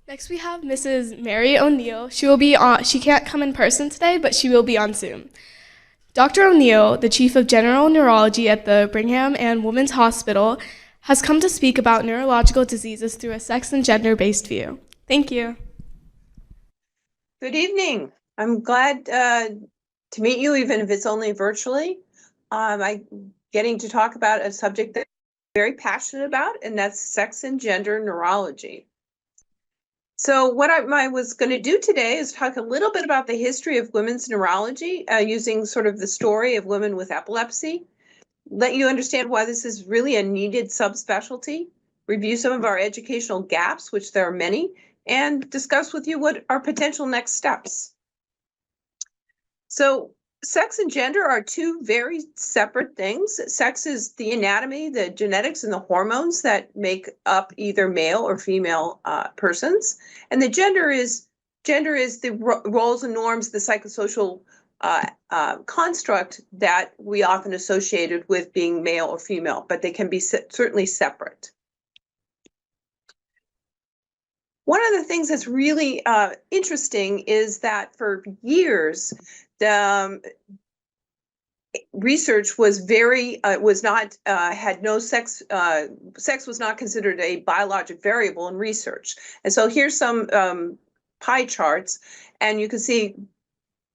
Next, we have Mrs. Mary O'Neill. She can't come in person today, but she will be on Zoom. Dr. O'Neill, the chief of general neurology at the Brigham and Women's Hospital, has come to speak about neurological diseases through a sex and gender based view. Thank you. Good evening. I'm glad to meet you, even if it's only virtually. I'm getting to talk about a subject that I'm very passionate about, and that's sex and gender neurology. So what I was going to do today is talk a little bit about the history of women's neurology, using sort of the story of women with epilepsy, let you understand why this is really a needed subspecialty, review some of our educational gaps, which there are many, and discuss with you what are potential next steps. So sex and gender are two very separate things. Sex is the anatomy, the genetics, and the hormones that make up either male or female persons. And the gender is the roles and norms, the psychosocial construct that we often associated with being male or female, but they can be certainly separate. One of the things that's really interesting is that for years, the research was had no sex. Sex was not considered a biologic variable in research. And so here's some pie charts, and you can see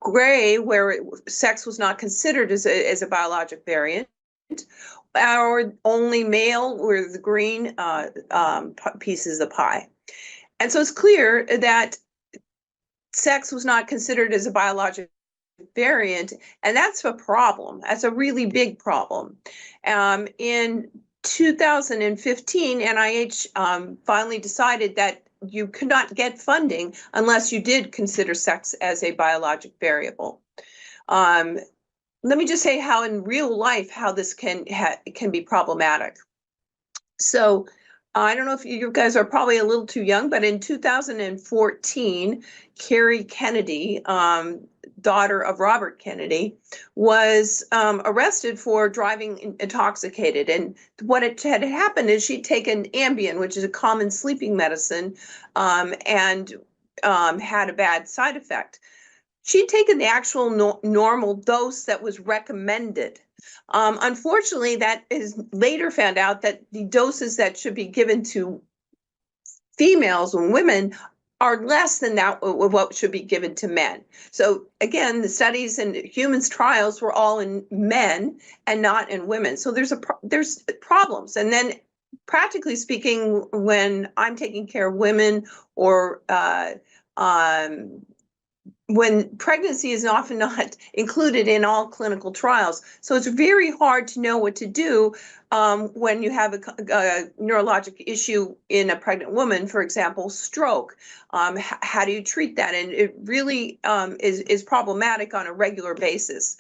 gray where sex was not considered as a biologic variant, or only male were the green pieces of pie. And so it's clear that sex was not considered as a biologic variant, and that's a problem. That's a really big problem. In 2015, NIH finally decided that you could not get funding unless you did consider sex as a biologic variable. Let me just say how in real life how this can be problematic. So I don't know if you guys are probably a little too young, but in 2014, Carrie Kennedy, daughter of Robert Kennedy, was arrested for driving intoxicated. And what had happened is she'd taken Ambien, which is a common sleeping medicine, and had a bad side effect. She'd taken the actual normal dose that was recommended. Unfortunately, that is later found out that the doses that should be given to females and women are less than that of what should be given to men. So again, the studies and humans trials were all in men and not in women. So there's problems. And then practically speaking, when I'm taking care of women or when pregnancy is often not included in all clinical trials. So it's very hard to know what to do when you have a neurologic issue in a pregnant woman, for example, stroke. How do you treat that? And it really is problematic on a regular basis.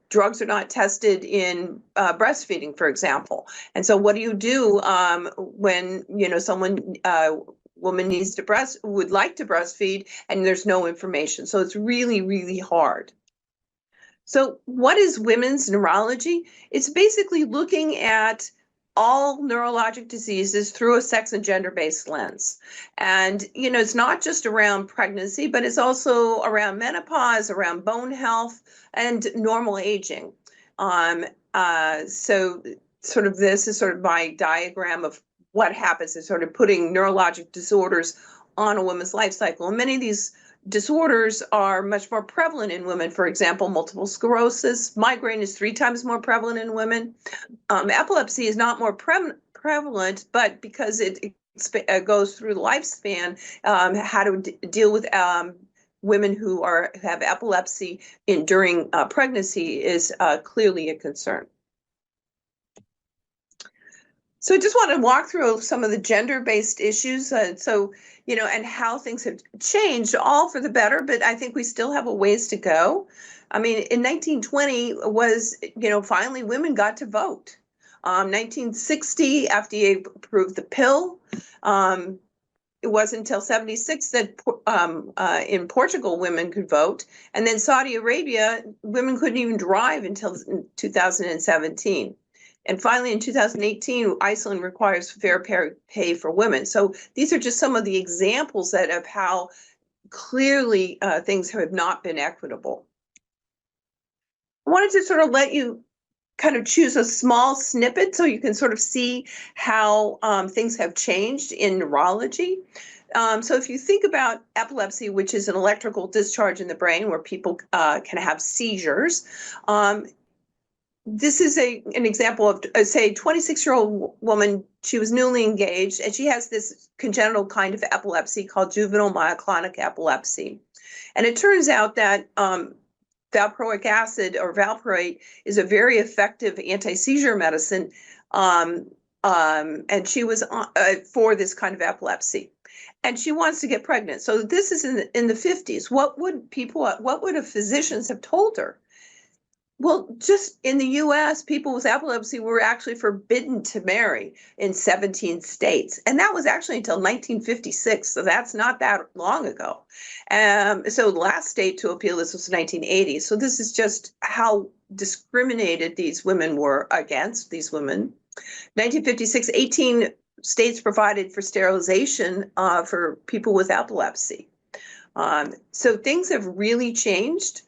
Drugs are not tested in breastfeeding, for example. And so what do you do when someone woman would like to breastfeed and there's no information? So it's really, really hard. So what is women's neurology? It's basically looking at all neurologic diseases through a sex and gender-based lens. And, it's not just around pregnancy, but it's also around menopause, around bone health, and normal aging. So sort of this is sort of my diagram of what happens is sort of putting neurologic disorders on a woman's life cycle. And many of these disorders are much more prevalent in women. For example, multiple sclerosis, migraine is 3 times more prevalent in women. Epilepsy is not more prevalent, but because it goes through the lifespan, how to deal with women who have epilepsy during pregnancy is clearly a concern. So I just want to walk through some of the gender-based issues, and how things have changed, all for the better, but I think we still have a ways to go. I mean, in 1920 was, finally women got to vote. 1960, FDA approved the pill. It wasn't until 76 that in Portugal women could vote. And then Saudi Arabia, women couldn't even drive until 2017. And finally, in 2018, Iceland requires fair pay for women. So these are just some of the examples of how clearly things have not been equitable. I wanted to sort of let you kind of choose a small snippet so you can sort of see how things have changed in neurology. So if you think about epilepsy, which is an electrical discharge in the brain where people can have seizures, this is an example of, say, 26-year-old woman. She was newly engaged, and she has this congenital kind of epilepsy called juvenile myoclonic epilepsy. And it turns out that valproic acid or valproate is a very effective anti-seizure medicine, and she was for this kind of epilepsy. And she wants to get pregnant. So this is in the 50s. What would physicians have told her? Well, just in the US, people with epilepsy were actually forbidden to marry in 17 states. And that was actually until 1956. So that's not that long ago. So the last state to appeal this was 1980. So this is just how discriminated these women were against these women. 1956, 18 states provided for sterilization for people with epilepsy. So things have really changed.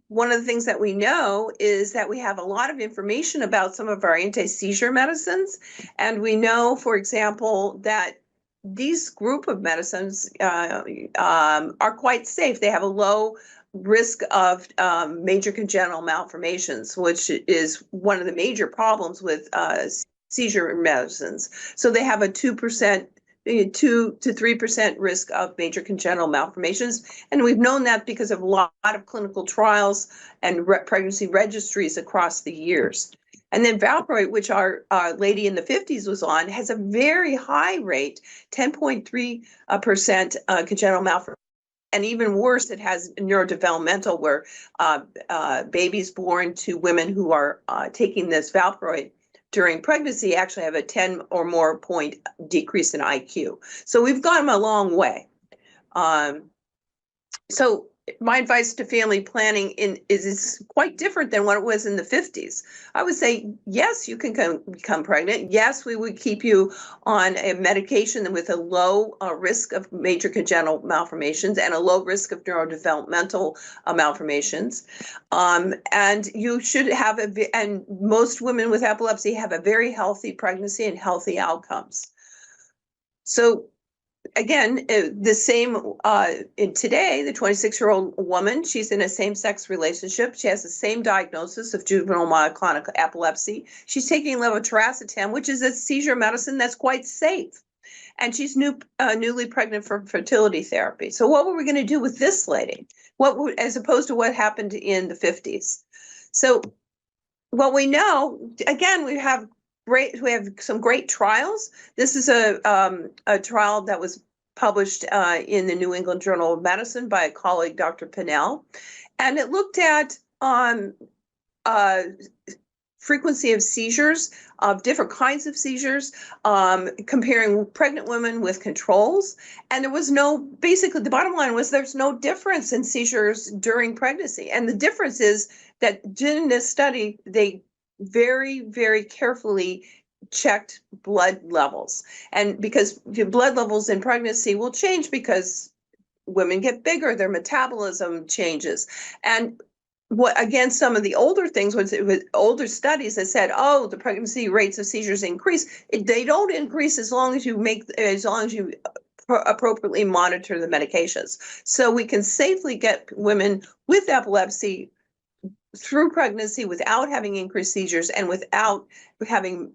One of the things that we know is that we have a lot of information about some of our anti-seizure medicines. And we know, for example, that these group of medicines are quite safe. They have a low risk of major congenital malformations, which is one of the major problems with seizure medicines. So they have a 2% to 3% risk of major congenital malformations. And we've known that because of a lot of clinical trials and pregnancy registries across the years. And then valproate, which our lady in the 50s was on, has a very high rate, 10.3% congenital malformation. And even worse, it has neurodevelopmental, where babies born to women who are taking this valproate during pregnancy actually have a 10 or more point decrease in IQ. So we've gotten a long way. So my advice to family planning is quite different than what it was in the 50s. I would say, yes, you can become pregnant. Yes, we would keep you on a medication with a low risk of major congenital malformations and a low risk of neurodevelopmental malformations. And you should have, and most women with epilepsy have a very healthy pregnancy and healthy outcomes. So again, the same in today, the 26-year-old woman, she's in a same-sex relationship. She has the same diagnosis of juvenile myoclonic epilepsy. She's taking levetiracetam, which is a seizure medicine that's quite safe. And she's newly pregnant for fertility therapy. So what were we going to do with this lady? As opposed to what happened in the 50s? So what we know, again, we have some great trials. This is a trial that was published in the New England Journal of Medicine by a colleague, Dr. Pinnell, and it looked at frequency of seizures, of different kinds of seizures, comparing pregnant women with controls. And there was basically the bottom line was there's no difference in seizures during pregnancy. And the difference is that in this study, they very, very carefully checked blood levels. And because the blood levels in pregnancy will change because women get bigger, their metabolism changes. And again, some of the older things was older studies that said, oh, the pregnancy rates of seizures increase. They don't increase as long as you appropriately monitor the medications. So we can safely get women with epilepsy through pregnancy without having increased seizures and without having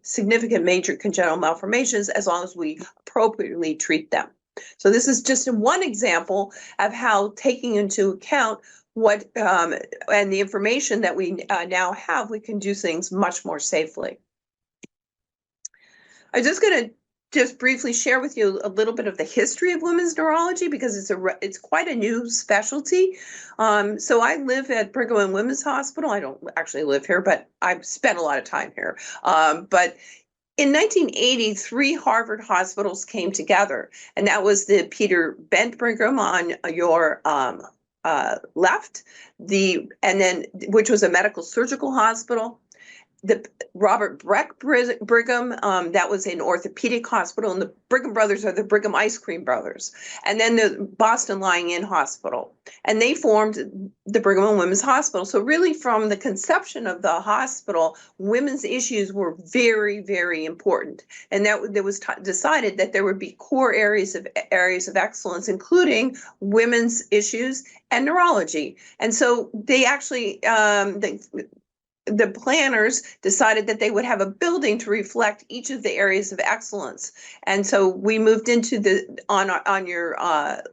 significant major congenital malformations, as long as we appropriately treat them. So this is just one example of how, taking into account what and the information that we now have, we can do things much more safely. I'm just going to briefly share with you a little bit of the history of women's neurology, because it's quite a new specialty. So I live at Brigham and Women's Hospital. I don't actually live here, but I've spent a lot of time here. But in 1980, 3 Harvard hospitals came together, and that was the Peter Bent Brigham on your left, which was a medical surgical hospital, the Robert Breck Brigham, that was an orthopedic hospital, and the Brigham brothers are the Brigham Ice Cream brothers. And then the Boston Lying In Hospital. And they formed the Brigham and Women's Hospital. So really from the conception of the hospital, women's issues were very, very important. And that there was decided that there would be core areas of excellence, including women's issues and neurology. And so they actually, the planners decided that they would have a building to reflect each of the areas of excellence. And so we moved into on your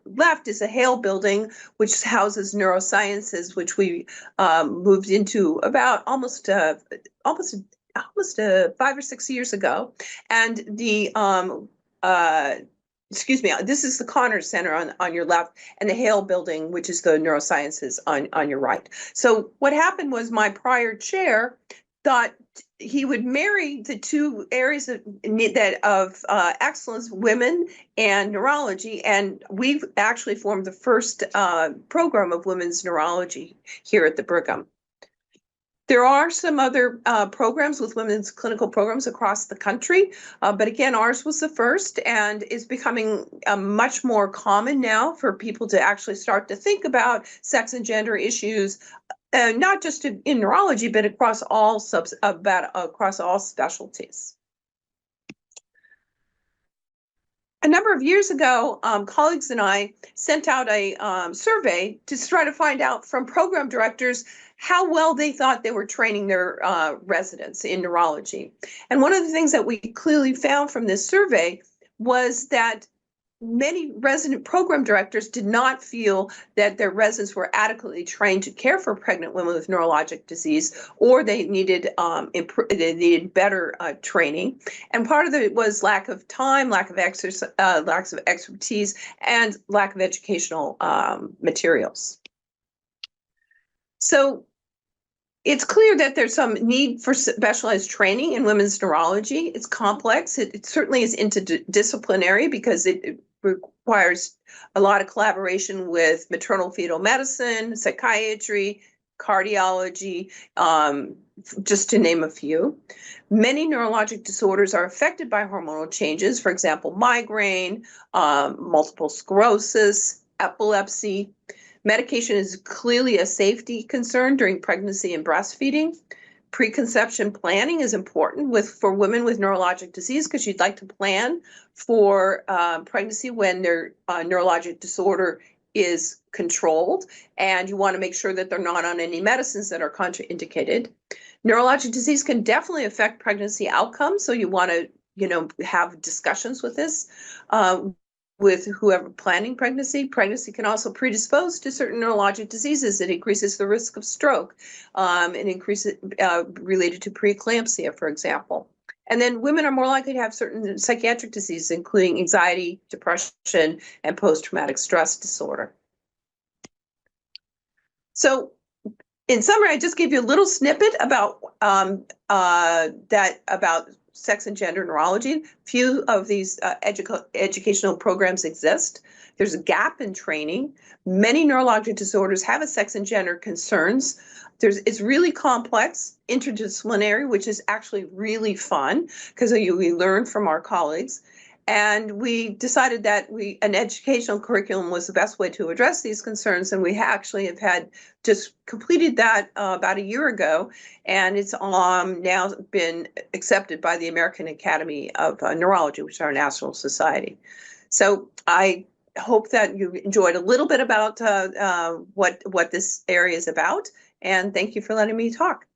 left is a Hale building, which houses neurosciences, which we moved into about almost 5 or 6 years ago. And the excuse me, this is the Connors Center on your left, and the Hale building, which is the neurosciences on your right. So what happened was my prior chair thought he would marry the two areas of excellence, women and neurology, and we've actually formed the first program of women's neurology here at the Brigham. There are some other programs with women's clinical programs across the country, but again, ours was the first and is becoming much more common now for people to actually start to think about sex and gender issues, not just in neurology, but across all specialties. A number of years ago, colleagues and I sent out a survey to try to find out from program directors how well they thought they were training their residents in neurology. And one of the things that we clearly found from this survey was that many resident program directors did not feel that their residents were adequately trained to care for pregnant women with neurologic disease, or they needed better training. And part of it was lack of time, lack of expertise, and lack of educational materials. So it's clear that there's some need for specialized training in women's neurology. It's complex. It certainly is interdisciplinary because it requires a lot of collaboration with maternal fetal medicine, psychiatry, cardiology, just to name a few. Many neurologic disorders are affected by hormonal changes, for example, migraine, multiple sclerosis, epilepsy. Medication is clearly a safety concern during pregnancy and breastfeeding. Preconception planning is important for women with neurologic disease because you'd like to plan for pregnancy when their neurologic disorder is controlled, and you want to make sure that they're not on any medicines that are contraindicated. Neurologic disease can definitely affect pregnancy outcomes, so you want to, have discussions with this. With whoever planning pregnancy. Pregnancy can also predispose to certain neurologic diseases. It increases the risk of stroke. It increases related to preeclampsia, for example. And then women are more likely to have certain psychiatric diseases, including anxiety, depression, and post-traumatic stress disorder. So in summary, I just gave you a little snippet about about sex and gender neurology. Few of these educational programs exist. There's a gap in training. Many neurologic disorders have a sex and gender concerns. It's really complex, interdisciplinary, which is actually really fun because we learn from our colleagues. And we decided that an educational curriculum was the best way to address these concerns. And we actually have just completed that about a year ago. And it's now been accepted by the American Academy of Neurology, which is our national society. So I hope that you enjoyed a little bit about what this area is about. And thank you for letting me talk.